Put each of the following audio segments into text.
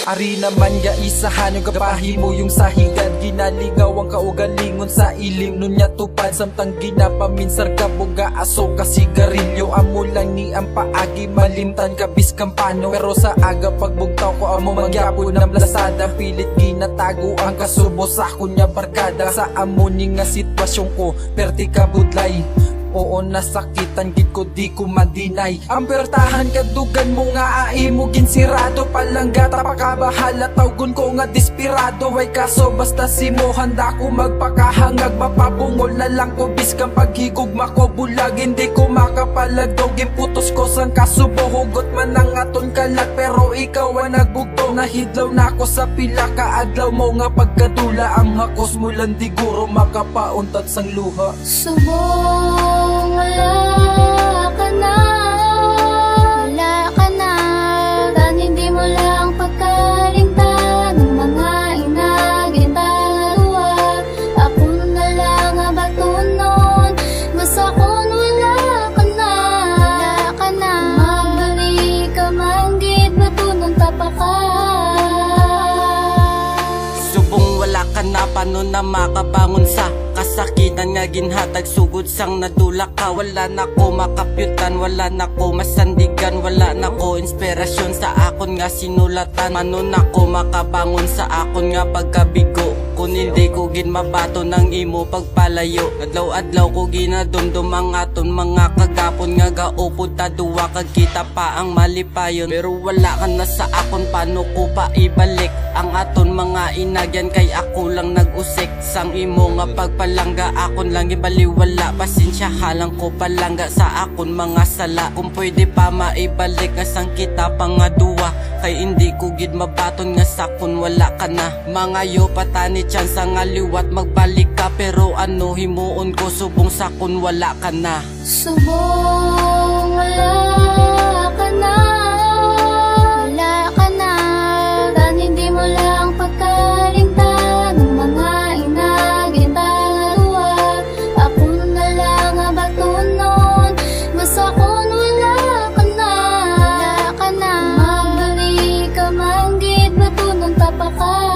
Ari naman ga isahan yung kapahimo yung sahigan. Ginaligaw ang kaugalingon sa ilim nun niya tupad. Samtang ginapaminsar ka buga aso ka sigarilyo. Amo lang ni ang paagi malimtan kabis kampano. Pero sa aga pagbugtaw ko amo magyapon ng lasada. Pilit ginatago ang kasubo sa kunya barkada. Sa amo ni nga sitwasyon ko perti ka budlay. Oo, nasakitan gid ko di ko madinay. Ang pertahan kadugan mo nga ai mo ginsirado. Palanggata pa kabahala tawgon ko nga desperado. Way kaso basta si mo handa ko magpakahangag. Mapabungol na lang ko biskang paghigugma ko bulag. Hindi ko makapalagdog imputos ko sang kasubo. Hugot man ang aton kalag pero ikaw ang nagbugto. Nahidlaw na ako sa pila kaadlaw mo nga pagkadula. Ang hakos mo lang diguro makapauntat sang luha. Subong wala ka na, wala ka na. Dan hindi mo lang pagkalimtan ng mga inagintagawa. Ako na lang ang batunon, basta kung wala ka na, wala ka na. Magbalik ka manggit, batunon tapakan. Subong wala ka na, paano na makabangon sa kasakitan nga ginhatag sugod sang nadula ka. Wala na ko makapyutan, wala na ko masandigan, wala na ko inspirasyon sa akon nga sinulatan. Mano na ko makabangon sa akon nga pagkabigo. Kung hindi ko ginmabato ng imo pagpalayo. Adlaw-adlaw ko ginadumdum ang aton mga kagapon nga gaupod ta duwa kagkita pa ang malipayon. Pero wala ka na sa akon, paano ko pa ibalik ang aton mga inagyan kay ako lang nag-usik sang imo nga pagpalangga. Akon lang ibaliwala, pasensya halang ko palangga sa akon mga sala. Kung pwede pa maibalik nga sang kita pa nga duwa, kay hindi ko gid mabaton nga sakon wala ka na. Mga yo patani chance nga liwat magbalik ka, pero ano himuon ko subong sakon wala ka na. Subong wala ka na, wala ka na. Dan hindi mo lang pagkalimtan ng mga inagintagawa. Ako na lang ang batunon, basta kung wala ka na, wala ka na. Magbalik ka manggit, batunon tapakan.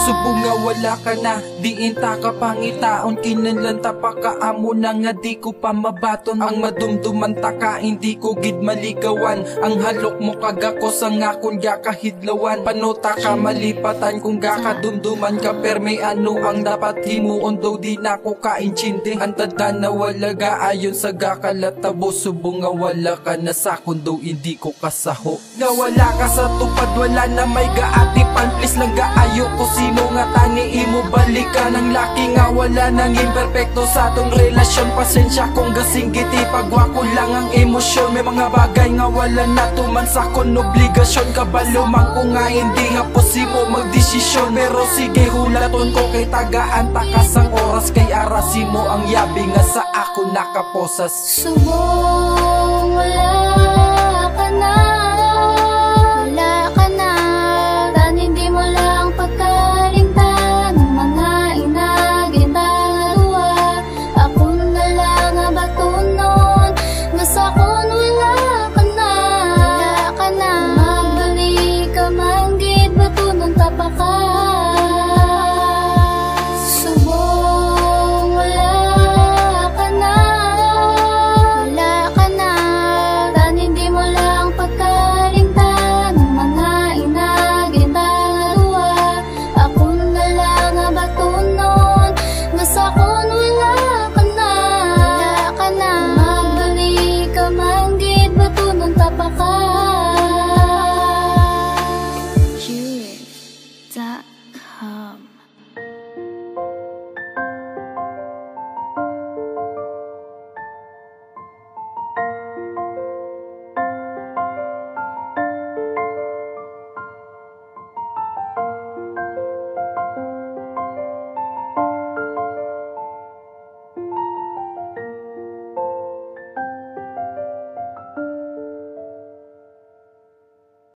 Subong nga wala ka na, diinta ka pangitaon. Kinanlan tapaka amo na nga di ko pa mabaton. Ang madumduman taka hindi ko gid maligawan. Ang halok mo kagako sa nga kun gakahidlawan. Panota ka malipatan kung gakadumduman ka. Per may ano ang dapat himuon daw di na ko kaintindi. Antada na wala ga ayon sa gakalatabo. Subong nga wala ka na sa kundo hindi ko kasaho. Nga wala ka sa tupad wala na may gaatipan. Please lang gaayo ko simo nga tani imo balikan. Ang laki nga wala nang imperfecto sa atong relasyon. Pasensya kung gasinggiti pagwa ko lang ang emosyon. May mga bagay nga wala na tuman sa kon obligasyon. Kabalumang ko nga hindi hapos mo magdesisyon. Pero sige hulaton ko kay tagaan takas ang oras. Kay arasi mo ang yabi nga sa ako nakaposas. Subong wala